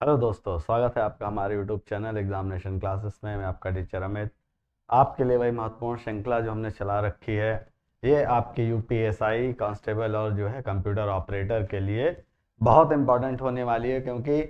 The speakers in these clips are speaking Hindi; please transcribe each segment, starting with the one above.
हेलो दोस्तों, स्वागत है आपका हमारे यूट्यूब चैनल एग्जामिनेशन क्लासेस में। मैं आपका टीचर अमित। आपके लिए वही महत्वपूर्ण श्रृंखला जो हमने चला रखी है, ये आपकी यूपीएसआई कांस्टेबल और जो है कंप्यूटर ऑपरेटर के लिए बहुत इंपॉर्टेंट होने वाली है। क्योंकि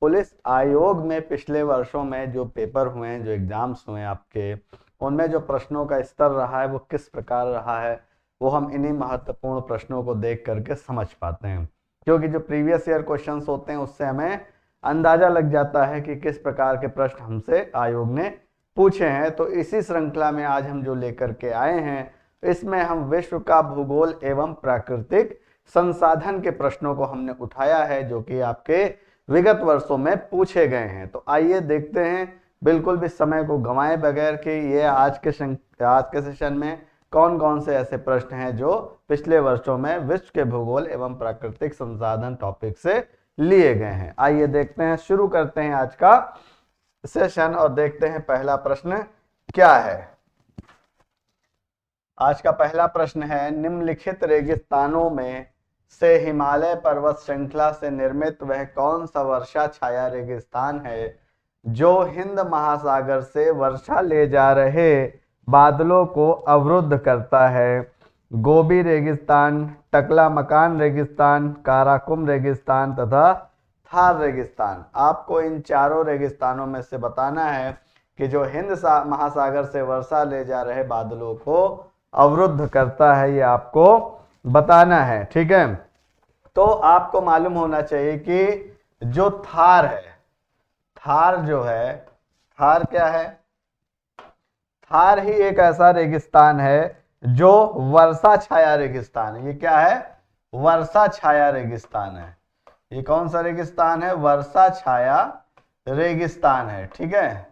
पुलिस आयोग में पिछले वर्षों में जो पेपर हुए हैं, जो एग्जाम्स हुए हैं आपके, उनमें जो प्रश्नों का स्तर रहा है वो किस प्रकार रहा है, वो हम इन्हीं महत्वपूर्ण प्रश्नों को देख करके समझ पाते हैं। क्योंकि जो प्रीवियस ईयर क्वेश्चंस होते हैं उससे हमें अंदाजा लग जाता है कि किस प्रकार के प्रश्न हमसे आयोग ने पूछे हैं। तो इसी श्रृंखला में आज हम जो लेकर के आए हैं, इसमें हम विश्व का भूगोल एवं प्राकृतिक संसाधन के प्रश्नों को हमने उठाया है, जो कि आपके विगत वर्षों में पूछे गए हैं। तो आइए देखते हैं, बिल्कुल भी समय को गंवाए बगैर, कि ये आज के सेशन में कौन कौन से ऐसे प्रश्न हैं जो पिछले वर्षों में विश्व के भूगोल एवं प्राकृतिक संसाधन टॉपिक से लिए गए हैं। आइए देखते हैं, शुरू करते हैं आज का सेशन और देखते हैं पहला प्रश्न क्या है। आज का पहला प्रश्न है, निम्नलिखित रेगिस्तानों में से हिमालय पर्वत श्रृंखला से निर्मित वह कौन सा वर्षा छाया रेगिस्तान है जो हिंद महासागर से वर्षा ले जा रहे बादलों को अवरुद्ध करता है? गोबी रेगिस्तान, टकला मकान रेगिस्तान, काराकुम रेगिस्तान तथा थार रेगिस्तान। आपको इन चारों रेगिस्तानों में से बताना है कि जो हिंद महासागर से वर्षा ले जा रहे बादलों को अवरुद्ध करता है, ये आपको बताना है। ठीक है, तो आपको मालूम होना चाहिए कि जो थार है, थार जो है, थार क्या है? थार ही एक ऐसा रेगिस्तान है जो वर्षा छाया रेगिस्तान है। ये क्या है? वर्षा छाया रेगिस्तान है। ये कौन सा रेगिस्तान है? वर्षा छाया रेगिस्तान है। ठीक है,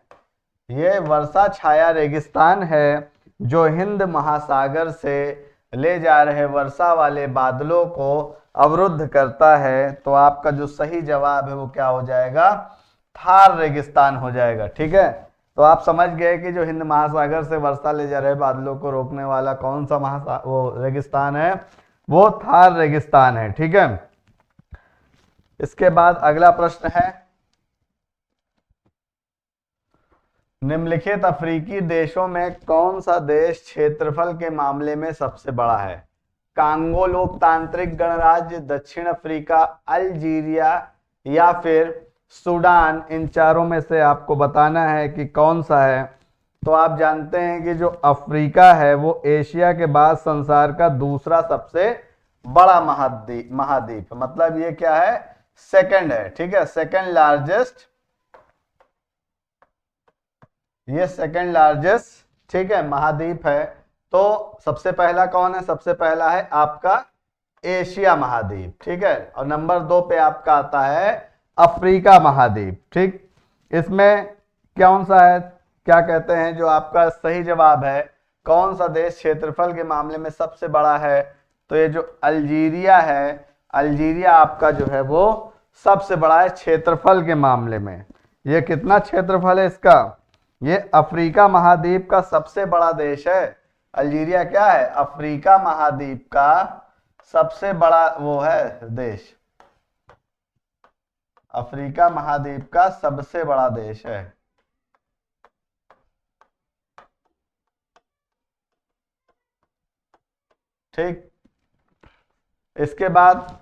ये वर्षा छाया रेगिस्तान है जो हिंद महासागर से ले जा रहे वर्षा वाले बादलों को अवरुद्ध करता है। तो आपका जो सही जवाब है वो क्या हो जाएगा? थार रेगिस्तान हो जाएगा। ठीक है, तो आप समझ गए कि जो हिंद महासागर से वर्षा ले जा रहे बादलों को रोकने वाला कौन सा वो रेगिस्तान है, वो थार रेगिस्तान है। ठीक है, इसके बाद अगला प्रश्न है, निम्नलिखित अफ्रीकी देशों में कौन सा देश क्षेत्रफल के मामले में सबसे बड़ा है? कांगो लोकतांत्रिक गणराज्य, दक्षिण अफ्रीका, अल्जीरिया या फिर सूडान। इन चारों में से आपको बताना है कि कौन सा है। तो आप जानते हैं कि जो अफ्रीका है वो एशिया के बाद संसार का दूसरा सबसे बड़ा महाद्वीप मतलब ये क्या है? सेकंड है। ठीक है, सेकंड लार्जेस्ट, ये सेकंड लार्जेस्ट, ठीक है, महाद्वीप है। तो सबसे पहला कौन है? सबसे पहला है आपका एशिया महाद्वीप। ठीक है, और नंबर 2 पे आपका आता है अफ्रीका महाद्वीप। ठीक, इसमें कौन सा है, क्या कहते हैं, जो आपका सही जवाब है, कौन सा देश क्षेत्रफल के मामले में सबसे बड़ा है? तो ये जो अल्जीरिया है, अल्जीरिया आपका जो है वो सबसे बड़ा है क्षेत्रफल के मामले में। ये कितना क्षेत्रफल है इसका? ये अफ्रीका महाद्वीप का सबसे बड़ा देश है। अल्जीरिया क्या है? अफ्रीका महाद्वीप का सबसे बड़ा वो है देश, अफ्रीका महाद्वीप का सबसे बड़ा देश है। ठीक, इसके बाद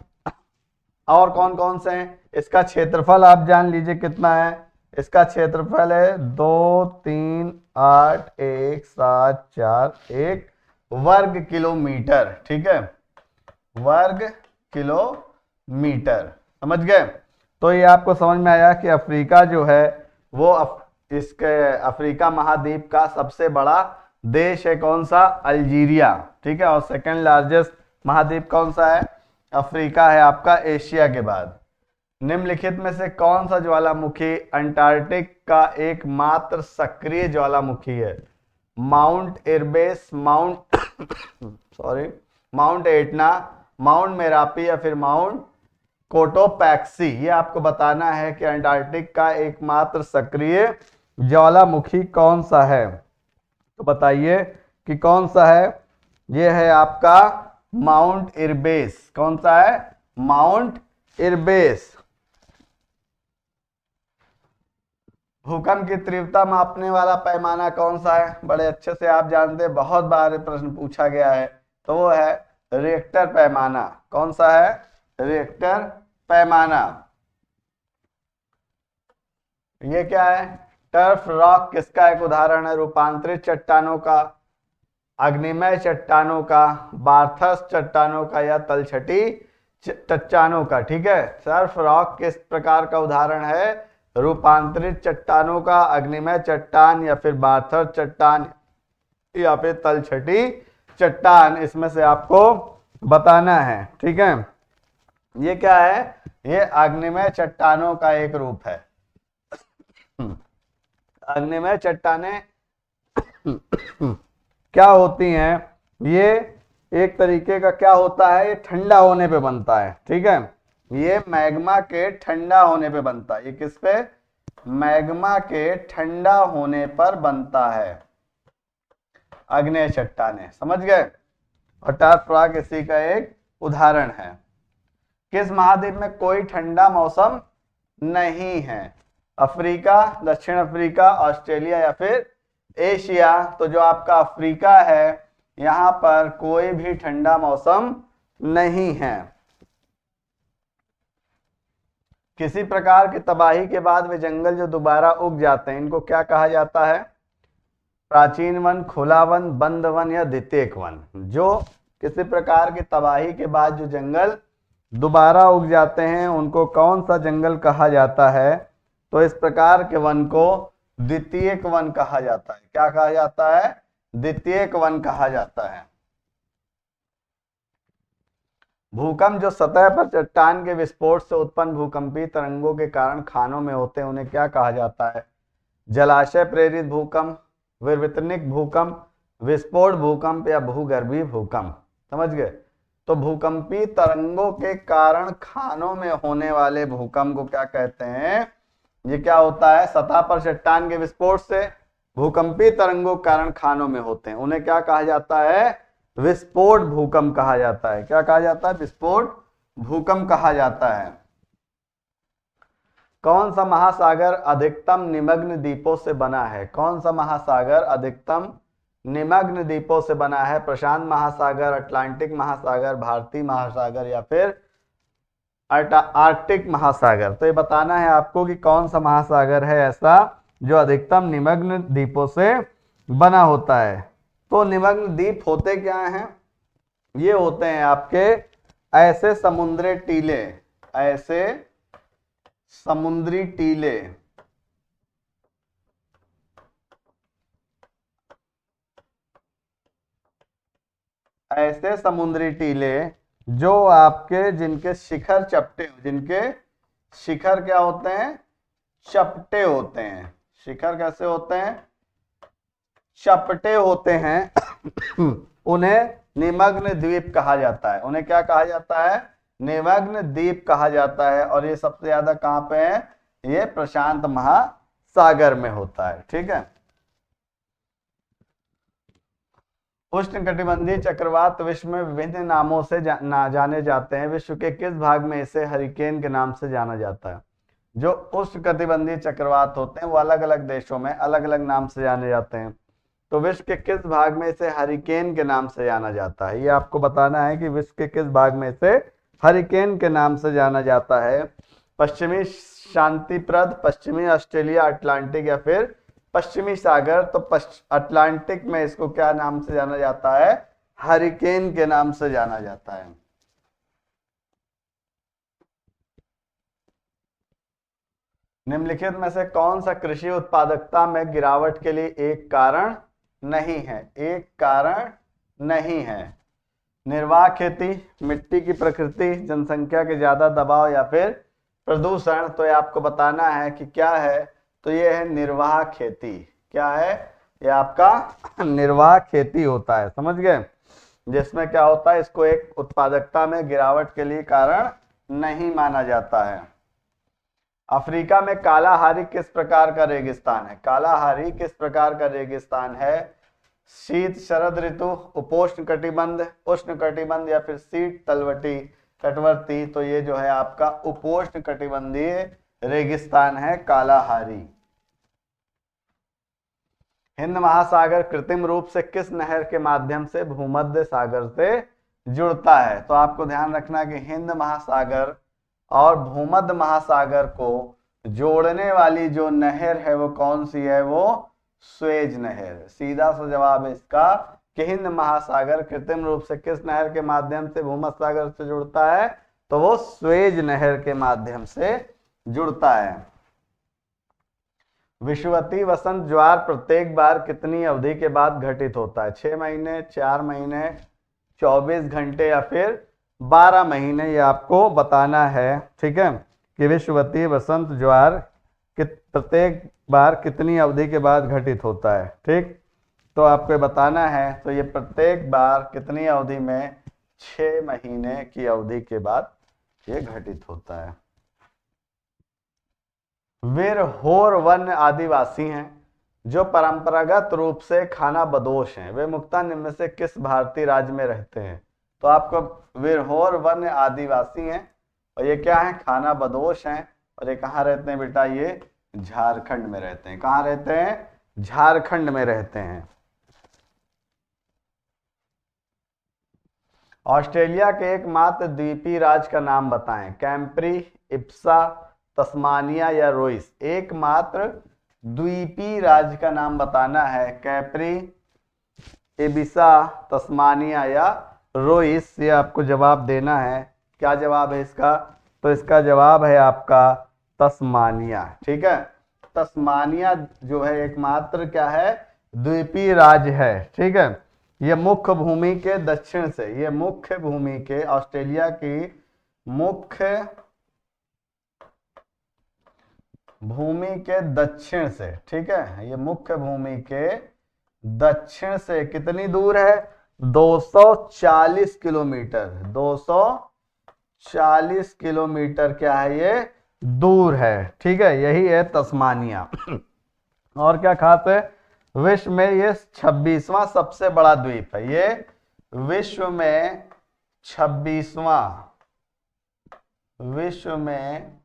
और कौन कौन से हैं? इसका क्षेत्रफल आप जान लीजिए कितना है। इसका क्षेत्रफल है 2381741 वर्ग किलोमीटर। ठीक है, वर्ग किलोमीटर, समझ गए? तो ये आपको समझ में आया कि अफ्रीका जो है वो इसके अफ्रीका महाद्वीप का सबसे बड़ा देश है। कौन सा? अल्जीरिया। ठीक है, और सेकंड लार्जेस्ट महाद्वीप कौन सा है? अफ्रीका है आपका, एशिया के बाद। निम्नलिखित में से कौन सा ज्वालामुखी अंटार्कटिक का एकमात्र सक्रिय ज्वालामुखी है? Mount Erebus, mount sorry, mount Etna, mount Merapi या फिर माउंट कोटोपैक्सी। ये आपको बताना है कि अंटार्कटिक का एकमात्र सक्रिय ज्वालामुखी कौन सा है। तो बताइए कि कौन सा है? ये है आपका माउंट इरबेस। कौन सा है? माउंट इरबेस। भूकंप की तीव्रता मापने वाला पैमाना कौन सा है? बड़े अच्छे से आप जानते हैं, बहुत बार प्रश्न पूछा गया है। तो वो है रिएक्टर पैमाना। कौन सा है? रिएक्टर पैमाना। ये क्या है? टर्फ रॉक किसका एक उदाहरण है? रूपांतरित चट्टानों का, अग्निमय चट्टानों का, बार्थस चट्टानों का, या तलछटी चट्टानों का। ठीक है, टर्फ रॉक किस प्रकार का उदाहरण है? रूपांतरित चट्टानों का, अग्निमय चट्टान, या फिर बार्थस चट्टान, या फिर तलछटी चट्टान। इसमें से आपको बताना है। ठीक है, ये क्या है? ये अग्निमय चट्टानों का एक रूप है। अग्निमय चट्टानें क्या होती हैं? ये एक तरीके का क्या होता है, ये ठंडा होने पे बनता है। ठीक है, ये मैग्मा के ठंडा होने पे बनता है। ये किस पे? मैग्मा के ठंडा होने पर बनता है अग्नेय चट्टानें। समझ गए? और टर्फ रॉक इसी का एक उदाहरण है। किस महाद्वीप में कोई ठंडा मौसम नहीं है? अफ्रीका, दक्षिण अफ्रीका, ऑस्ट्रेलिया, या फिर एशिया? तो जो आपका अफ्रीका है, यहां पर कोई भी ठंडा मौसम नहीं है। किसी प्रकार की तबाही के बाद वे जंगल जो दोबारा उग जाते हैं, इनको क्या कहा जाता है? प्राचीन वन, खुला वन, बंद वन, या द्वितीयक वन? जो किसी प्रकार की तबाही के बाद जो जंगल दोबारा उग जाते हैं, उनको कौन सा जंगल कहा जाता है? तो इस प्रकार के वन को द्वितीयक वन कहा जाता है। क्या कहा जाता है? द्वितीयक वन कहा जाता है। भूकंप जो सतह पर चट्टान के विस्फोट से उत्पन्न भूकंपीय तरंगों के कारण खानों में होते हैं, उन्हें क्या कहा जाता है? जलाशय प्रेरित भूकंप, विवर्तनिक भूकंप, विस्फोट भूकंप, या भूगर्भीय भूकंप? समझ गए? तो भूकंपीय तरंगों के कारण खानों में होने वाले भूकंप को क्या कहते हैं? ये क्या होता है? सतह पर चट्टान के विस्फोट से भूकंपीय तरंगों के कारण खानों में होते हैं, उन्हें क्या कहा जाता है? विस्फोट भूकंप कहा जाता है। क्या कहा जाता है? विस्फोट भूकंप कहा जाता है। कौन सा महासागर अधिकतम निमग्न द्वीपों से बना है? कौन सा महासागर अधिकतम निमग्न द्वीपों से बना है? प्रशांत महासागर, अटलांटिक महासागर, भारतीय महासागर, या फिर आर्कटिक महासागर? तो ये बताना है आपको कि कौन सा महासागर है ऐसा जो अधिकतम निमग्न द्वीपों से बना होता है। तो निमग्न द्वीप होते क्या हैं? ये होते हैं आपके ऐसे समुद्री टीले, ऐसे समुद्री टीले, ऐसे समुद्री टीले जो आपके जिनके शिखर चपटे, जिनके शिखर क्या होते हैं? चपटे होते हैं। शिखर कैसे होते हैं? चपटे होते हैं। उन्हें निमग्न द्वीप कहा जाता है। उन्हें क्या कहा जाता है? निमग्न द्वीप कहा जाता है। और ये सबसे ज्यादा कहां पे है? ये प्रशांत महासागर में होता है। ठीक है, उष्णकटिबंधीय चक्रवात विश्व में विभिन्न नामों से जाने जाते हैं। विश्व के किस भाग में इसे हरिकेन के नाम से जाना जाता है? जो उष्णकटिबंधीय चक्रवात होते हैं वो अलग अलग देशों में अलग अलग नाम से जाने जाते हैं। तो विश्व के किस भाग में इसे हरिकेन के नाम से जाना जाता है? ये आपको बताना है कि विश्व के किस भाग में इसे हरिकेन के नाम से जाना जाता है। पश्चिमी शांतिप्रद, पश्चिमी ऑस्ट्रेलिया, अटलांटिक, या फिर पश्चिमी सागर? तो अटलांटिक में इसको क्या नाम से जाना जाता है? हरिकेन के नाम से जाना जाता है। निम्नलिखित में से कौन सा कृषि उत्पादकता में गिरावट के लिए एक कारण नहीं है? एक कारण नहीं है। निर्वाह खेती, मिट्टी की प्रकृति, जनसंख्या के ज्यादा दबाव, या फिर प्रदूषण? तो ये आपको बताना है कि क्या है। तो ये है निर्वाह खेती। क्या है? ये आपका निर्वाह खेती होता है। समझ गए? जिसमें क्या होता है, इसको एक उत्पादकता में गिरावट के लिए कारण नहीं माना जाता है। अफ्रीका में कालाहारी किस प्रकार का रेगिस्तान है? कालाहारी किस प्रकार का रेगिस्तान है? शीत शरद ऋतु, उपोष्ण कटिबंध, उष्ण कटिबंध, या फिर शीत तलवटी तटवर्ती? तो ये जो है आपका उपोष्ण कटिबंधीय रेगिस्तान है कालाहारी। हिंद महासागर कृत्रिम रूप से किस नहर के माध्यम से भूमध्य सागर से जुड़ता है? तो आपको ध्यान रखना कि हिंद महासागर और भूमध्य महासागर को जोड़ने वाली जो नहर है वो कौन सी है? वो स्वेज नहर। सीधा सा जवाब है इसका कि हिंद महासागर कृत्रिम रूप से किस नहर के माध्यम से भूमध्य सागर से जुड़ता है? तो वो स्वेज नहर के माध्यम से जुड़ता है। विषुवतीय वसंत ज्वार प्रत्येक बार कितनी अवधि के बाद घटित होता है? 6 महीने, 4 महीने, 24 घंटे या फिर 12 महीने? ये आपको बताना है, ठीक है, कि विषुवतीय वसंत ज्वार प्रत्येक बार कितनी अवधि के बाद घटित होता है। ठीक, तो आपको बताना है। तो ये प्रत्येक बार कितनी अवधि में? 6 महीने की अवधि के बाद ये घटित होता है। वीर होर वन्य आदिवासी हैं जो परंपरागत रूप से खाना बदोश हैं, वे मुख्यतः निम्न में से किस भारतीय राज्य में रहते हैं? तो आपको विरहोर वन्य आदिवासी हैं और ये क्या है? खाना बदोश हैं। और ये कहाँ रहते हैं बेटा? ये झारखंड में रहते हैं। कहाँ रहते हैं? झारखंड में रहते हैं। ऑस्ट्रेलिया के एकमात्र द्वीपीय राज्य का नाम बताएं। कैम्प्री, इप्सा, तस्मानिया या रोइस? एकमात्र द्वीपीय राज्य का नाम बताना है। कैप्री, इबिसा, तस्मानिया या रोइस? ये आपको जवाब देना है। क्या जवाब है इसका? तो इसका जवाब है आपका तस्मानिया। ठीक है, तस्मानिया जो है एकमात्र क्या है? द्वीपीय राज्य है। ठीक है, ये मुख्य भूमि के दक्षिण से, ये मुख्य भूमि के, ऑस्ट्रेलिया की मुख्य भूमि के दक्षिण से, ठीक है, ये मुख्य भूमि के दक्षिण से कितनी दूर है? 240 किलोमीटर। 240 किलोमीटर क्या है? ये दूर है। ठीक है, यही है तस्मानिया। और क्या खास है? विश्व में ये 26वां सबसे बड़ा द्वीप है। ये विश्व में 26वां, विश्व में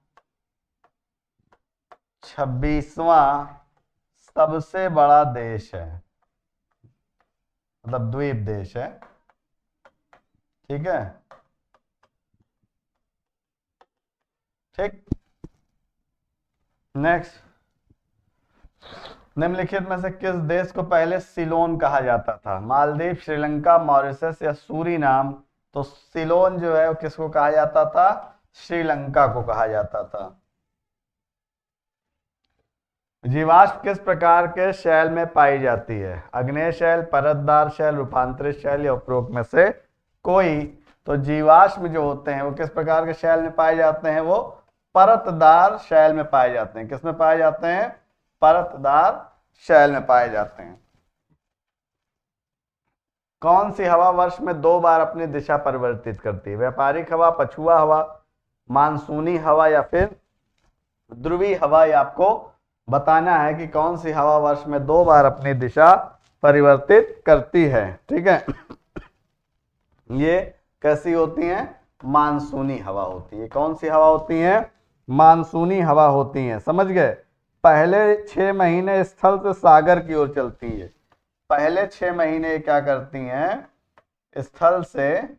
26वां सबसे बड़ा देश है, मतलब द्वीप देश है। ठीक है, ठीक। नेक्स्ट, निम्नलिखित में से किस देश को पहले सिलोन कहा जाता था? मालदीव, श्रीलंका, मॉरिशस या सूरीनाम? तो सिलोन जो है वो किसको कहा जाता था? श्रीलंका को कहा जाता था। जीवाश्म किस प्रकार के शैल में पाई जाती है? अग्नेय शैल, परतदार शैल, रूपांतरित शैल या उपरोक्त में से कोई? तो जीवाश्म जो होते हैं वो किस प्रकार के शैल में पाए जाते हैं? वो परतदार शैल में पाए जाते हैं। किस में पाए जाते हैं? परतदार शैल में पाए जाते हैं। कौन सी हवा वर्ष में 2 बार अपनी दिशा परिवर्तित करती है? व्यापारिक हवा, पछुआ हवा, मानसूनी हवा या फिर ध्रुवीय हवा? ये आपको बताना है कि कौन सी हवा वर्ष में 2 बार अपनी दिशा परिवर्तित करती है। ठीक है, ये कैसी होती है? मानसूनी हवा होती है। कौन सी हवा होती है? मानसूनी हवा होती है। समझ गए? पहले 6 महीने स्थल से सागर की ओर चलती है। पहले 6 महीने क्या करती हैं? स्थल से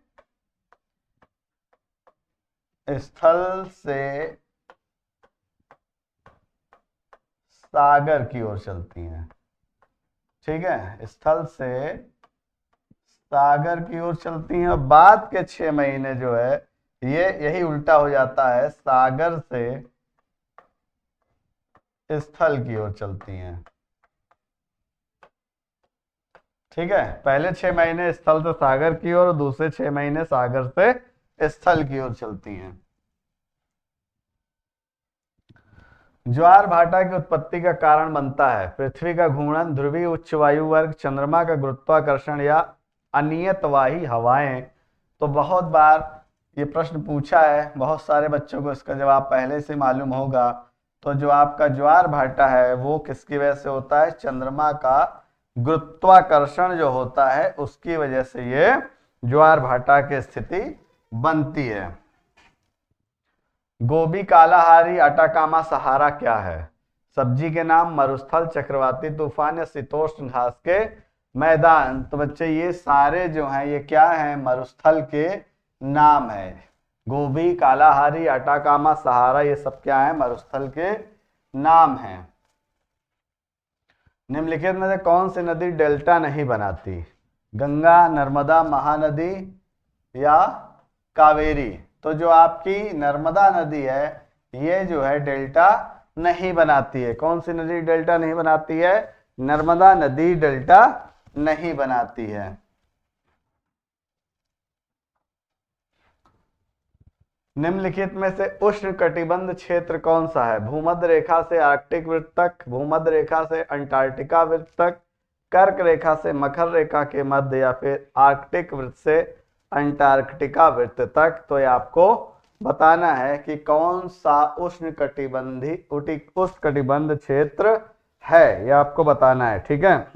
सागर की ओर चलती हैं। ठीक है, स्थल से सागर की ओर चलती हैं। और बाद के 6 महीने जो है ये यही उल्टा हो जाता है, सागर से स्थल की ओर चलती हैं। ठीक है, पहले 6 महीने स्थल से सागर की ओर और दूसरे 6 महीने सागर से स्थल की ओर चलती हैं। ज्वार भाटा की उत्पत्ति का कारण बनता है पृथ्वी का घूर्णन, ध्रुवीय उच्च वायु वर्ग, चंद्रमा का गुरुत्वाकर्षण या अनियतवाही हवाएं? तो बहुत बार ये प्रश्न पूछा है, बहुत सारे बच्चों को इसका जवाब पहले से मालूम होगा। तो जो आपका ज्वार भाटा है वो किसकी वजह से होता है? चंद्रमा का गुरुत्वाकर्षण जो होता है उसकी वजह से ये ज्वार भाटा की स्थिति बनती है। गोबी, कालाहारी, अटाकामा, सहारा क्या है? सब्जी के नाम मरुस्थल, चक्रवाती तूफान या शीतोष्ण घास के मैदान। तो बच्चे ये सारे जो हैं ये क्या हैं, मरुस्थल के नाम है। गोभी, कालाहारी, अटाकामा, सहारा, ये सब क्या है, मरुस्थल के नाम हैं। निम्नलिखित में से कौन सी नदी डेल्टा नहीं बनाती? गंगा, नर्मदा, महानदी या कावेरी? तो जो आपकी नर्मदा नदी है ये जो है डेल्टा नहीं बनाती है। कौन सी नदी डेल्टा नहीं बनाती है? नर्मदा नदी डेल्टा नहीं बनाती है। निम्नलिखित में से उष्ण कटिबंध क्षेत्र कौन सा है? भूमध्य रेखा से आर्कटिक वृत्त तक, भूमध्य रेखा से अंटार्कटिका वृत्त तक, कर्क रेखा से मकर रेखा के मध्य, या फिर आर्कटिक वृत्त से अंटार्कटिका वृत्त तक। तो ये आपको बताना है कि कौन सा उष्ण कटिबंध क्षेत्र है, ये आपको बताना है। ठीक है,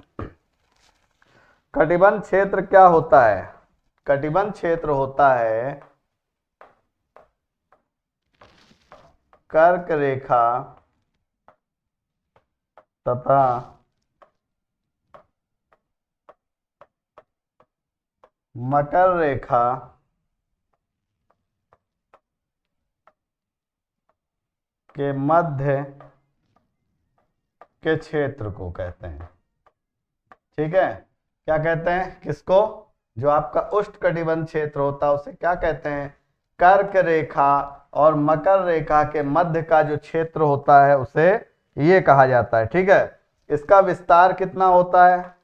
कटिबंध क्षेत्र क्या होता है? कटिबंध क्षेत्र होता है कर्क रेखा तथा मकर रेखा के मध्य के क्षेत्र को कहते हैं। ठीक है, क्या कहते हैं किसको? जो आपका उष्णकटिबंध क्षेत्र होता है उसे क्या कहते हैं? कर्क रेखा और मकर रेखा के मध्य का जो क्षेत्र होता है उसे ये कहा जाता है। ठीक है, इसका विस्तार कितना होता है?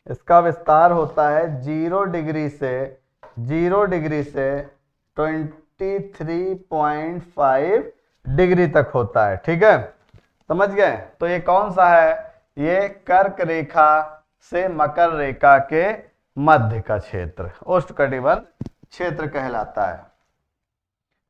इसका विस्तार होता है 0 डिग्री से 23.5 डिग्री तक होता है। ठीक है, समझ गए? तो ये कौन सा है? ये कर्क रेखा से मकर रेखा के मध्य का क्षेत्र उष्णकटिबंध क्षेत्र कहलाता है।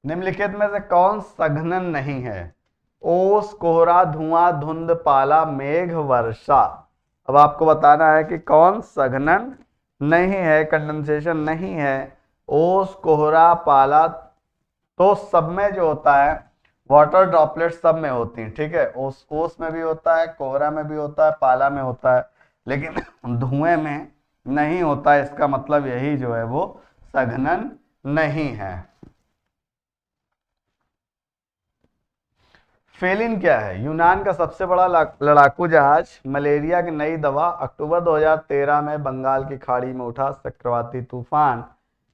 निम्नलिखित में से कौन सघनन नहीं है? ओस, कोहरा, धुआं, धुंध, पाला, मेघ, वर्षा। अब आपको बताना है कि कौन सघनन नहीं है, कंडेंसेशन नहीं है। ओस, कोहरा, पाला, तो सब में जो होता है वाटर ड्रॉपलेट सब में होती हैं। ठीक है, ओस में भी होता है, कोहरा में भी होता है, पाला में होता है, लेकिन धुएं में नहीं होता है। इसका मतलब यही जो है वो सघनन नहीं है। फेलिन क्या है? यूनान का सबसे बड़ा लड़ाकू जहाज। मलेरिया की नई दवा। अक्टूबर 2013 में बंगाल की खाड़ी में उठा चक्रवाती तूफान,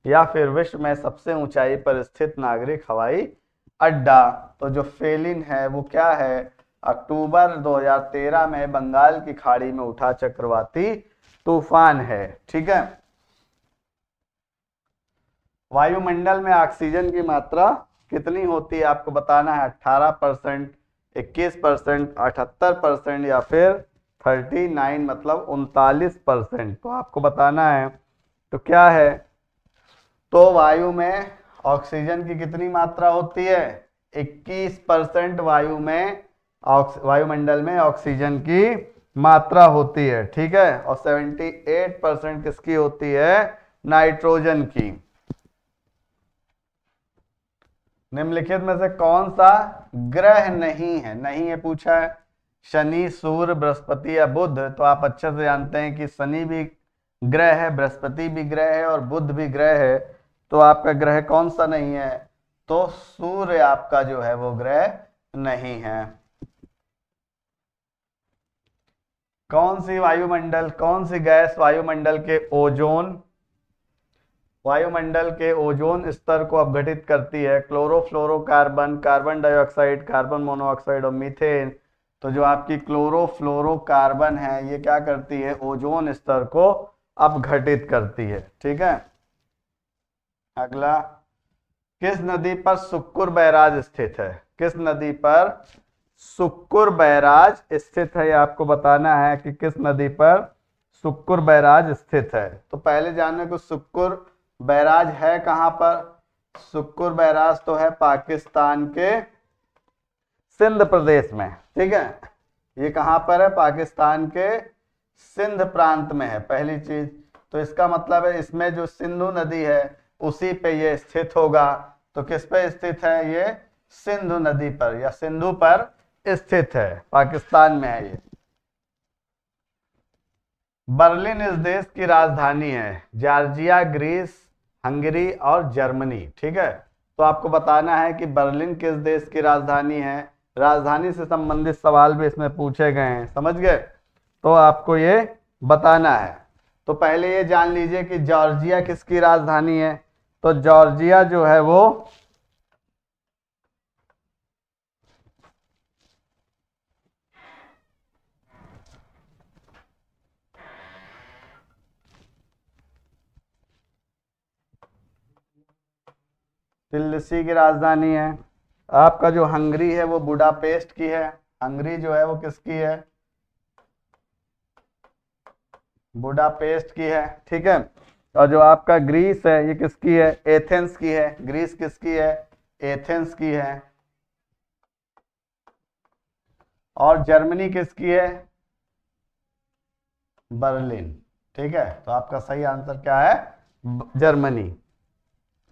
या फिर विश्व में सबसे ऊंचाई पर स्थित नागरिक हवाई अड्डा। तो जो फेलिन है वो क्या है? अक्टूबर 2013 में बंगाल की खाड़ी में उठा चक्रवाती तूफान है। ठीक है, वायुमंडल में ऑक्सीजन की मात्रा कितनी होती है? आपको बताना है 18%, 21%, 78% या फिर 39 मतलब 39%। तो आपको बताना है तो क्या है? तो वायु में ऑक्सीजन की कितनी मात्रा होती है? 21% वायुमंडल में ऑक्सीजन की मात्रा होती है। ठीक है, और 78% किसकी होती है? नाइट्रोजन की। निम्नलिखित में से कौन सा ग्रह नहीं है? नहीं है पूछा है। शनि, सूर्य, बृहस्पति या बुध। तो आप अच्छे से जानते हैं कि शनि भी ग्रह है, बृहस्पति भी ग्रह है और बुध भी ग्रह है। तो आपका ग्रह कौन सा नहीं है? तो सूर्य आपका जो है वो ग्रह नहीं है। कौन सी गैस वायुमंडल के ओजोन स्तर को अपघटित करती है? Chlorofluorocarbon, carbon dioxide, carbon monoxide और मीथेन। तो जो आपकी क्लोरोफ्लोरोकार्बन है ये क्या करती है? ओजोन स्तर को अपघटित करती है। ठीक है, अगला, किस नदी पर सुक्कुर बैराज स्थित है? किस नदी पर सुक्कुर बैराज स्थित है? ये आपको बताना है कि किस नदी पर सुक्कुर बैराज स्थित है। तो पहले जानने को सुक्कुर बैराज है कहां पर? सुक्कुर बैराज तो है पाकिस्तान के सिंध प्रदेश में। ठीक है, ये कहां पर है? पाकिस्तान के सिंध प्रांत में है, पहली चीज। तो इसका मतलब है इसमें जो सिंधु नदी है उसी पे ये स्थित होगा। तो किस पे स्थित है? ये सिंधु नदी पर या सिंधु पर स्थित है, पाकिस्तान में है ये। बर्लिन इस देश की राजधानी है, जॉर्जिया, ग्रीस, हंगरी और जर्मनी। ठीक है, तो आपको बताना है कि बर्लिन किस देश की राजधानी है। राजधानी से संबंधित सवाल भी इसमें पूछे गए हैं, समझ गए, तो आपको ये बताना है। तो पहले ये जान लीजिए कि जॉर्जिया किसकी राजधानी है। तो जॉर्जिया जो है वो तिलिस्सी की राजधानी है। आपका जो हंगरी है वो बुडापेस्ट की है। हंगरी जो है वो किसकी है, बुडापेस्ट की है। ठीक है, और जो आपका ग्रीस है ये किसकी है, एथेंस की है। ग्रीस किसकी है, एथेंस की है। और जर्मनी किसकी है, बर्लिन। ठीक है, तो आपका सही आंसर क्या है, जर्मनी।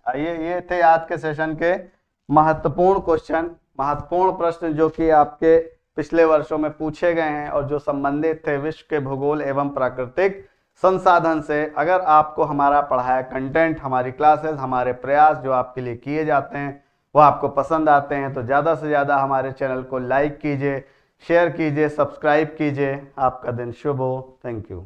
आइए, ये थे आज के सेशन के महत्वपूर्ण क्वेश्चन, महत्वपूर्ण प्रश्न जो कि आपके पिछले वर्षों में पूछे गए हैं और जो संबंधित थे विश्व के भूगोल एवं प्राकृतिक संसाधन से। अगर आपको हमारा पढ़ाया कंटेंट, हमारी क्लासेस, हमारे प्रयास जो आपके लिए किए जाते हैं वो आपको पसंद आते हैं तो ज़्यादा से ज़्यादा हमारे चैनल को लाइक कीजिए, शेयर कीजिए, सब्सक्राइब कीजिए। आपका दिन शुभ हो। Thank you.